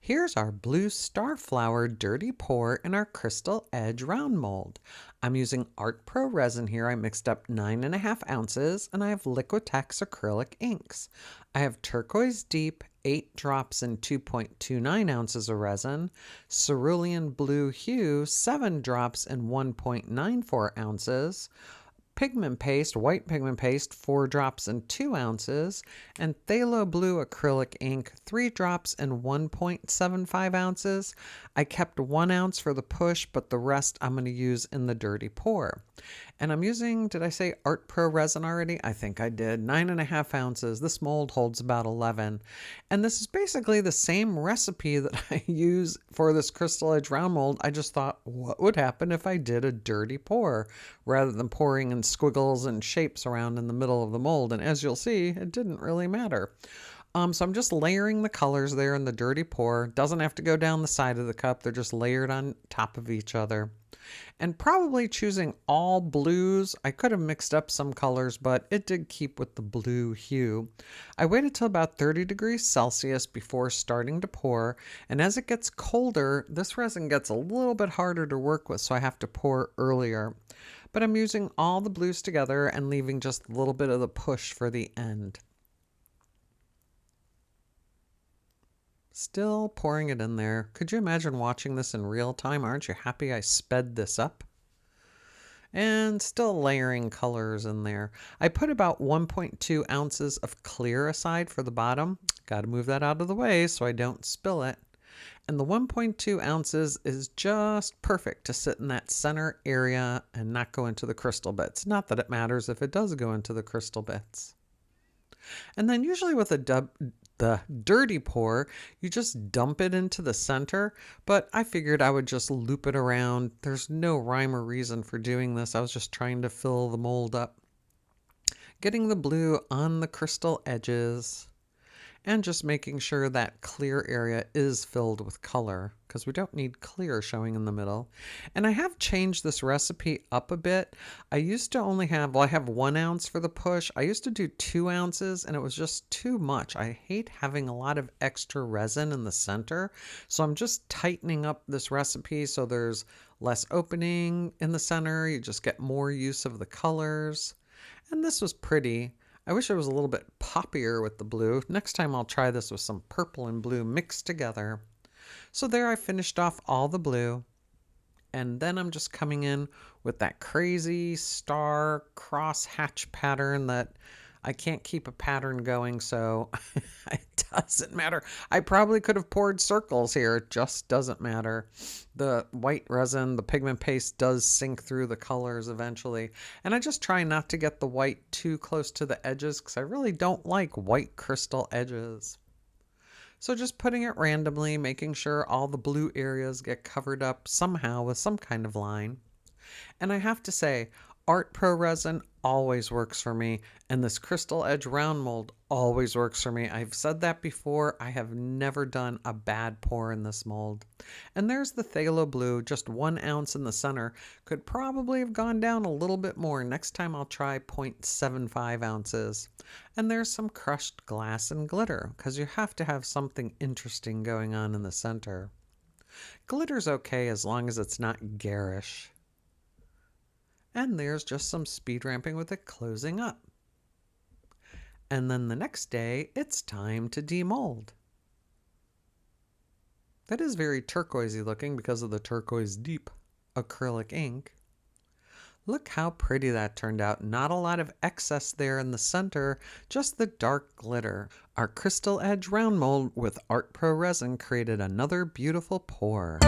Here's our blue starflower dirty pour in our crystal edge round mold. I'm using Art Pro Resin here. I mixed up 9.5 ounces and I have Liquitex acrylic inks. I have Turquoise Deep, 8 drops and 2.29 ounces of resin, Cerulean Blue Hue, 7 drops and 1.94 ounces, pigment paste, white pigment paste, 4 drops and 2 ounces, and phthalo blue acrylic ink, 3 drops and 1.75 ounces. I kept 1 ounce for the push, but the rest I'm going to use in the dirty pour. And I'm using, did I say Art Pro Resin already? I think I did. 9.5 ounces. This mold holds about 11. And this is basically the same recipe that I use for this crystal edge round mold. I just thought, what would happen if I did a dirty pour rather than pouring in squiggles and shapes around in the middle of the mold? And as you'll see, it didn't really matter. So I'm just layering the colors there in the dirty pour. Doesn't have to go down the side of the cup. They're just layered on top of each other. And probably choosing all blues. I could have mixed up some colors, but it did keep with the blue hue. I waited till about 30 degrees Celsius before starting to pour. And as it gets colder, this resin gets a little bit harder to work with, so I have to pour earlier. But I'm using all the blues together and leaving just a little bit of the push for the end. Still pouring it in there. Could you imagine watching this in real time? Aren't you happy I sped this up? And still layering colors in there. I put about 1.2 ounces of clear aside for the bottom. Got to move that out of the way so I don't spill it. And the 1.2 ounces is just perfect to sit in that center area and not go into the crystal bits. Not that it matters if it does go into the crystal bits. And then usually with the dirty pour, you just dump it into the center, but I figured I would just loop it around. There's no rhyme or reason for doing this. I was just trying to fill the mold up. Getting the blue on the crystal edges and just making sure that clear area is filled with color because we don't need clear showing in the middle. And I have changed this recipe up a bit. I used to only have, well, I have 1 ounce for the push. I used to do 2 ounces and it was just too much. I hate having a lot of extra resin in the center. So I'm just tightening up this recipe so there's less opening in the center. You just get more use of the colors. And this was pretty. I wish it was a little bit poppier with the blue. Next time I'll try this with some purple and blue mixed together. So there I finished off all the blue. And then I'm just coming in with that crazy star cross hatch pattern that I can't keep a pattern going, so it doesn't matter. I probably could have poured circles here. It just doesn't matter. The white resin, the pigment paste does sink through the colors eventually. And I just try not to get the white too close to the edges because I really don't like white crystal edges. So just putting it randomly, making sure all the blue areas get covered up somehow with some kind of line. And I have to say, Art Pro Resin always works for me, and this crystal edge round mold always works for me. I've said that before. I have never done a bad pour in this mold. And there's the phthalo blue, just 1 ounce in the center. Could probably have gone down a little bit more. Next time I'll try 0.75 ounces. And there's some crushed glass and glitter, because you have to have something interesting going on in the center. Glitter's okay as long as it's not garish. And there's just some speed ramping with it closing up. And then the next day, it's time to demold. That is very turquoisey looking because of the Turquoise Deep acrylic ink. Look how pretty that turned out. Not a lot of excess there in the center, just the dark glitter. Our crystal edge round mold with Art Pro Resin created another beautiful pour.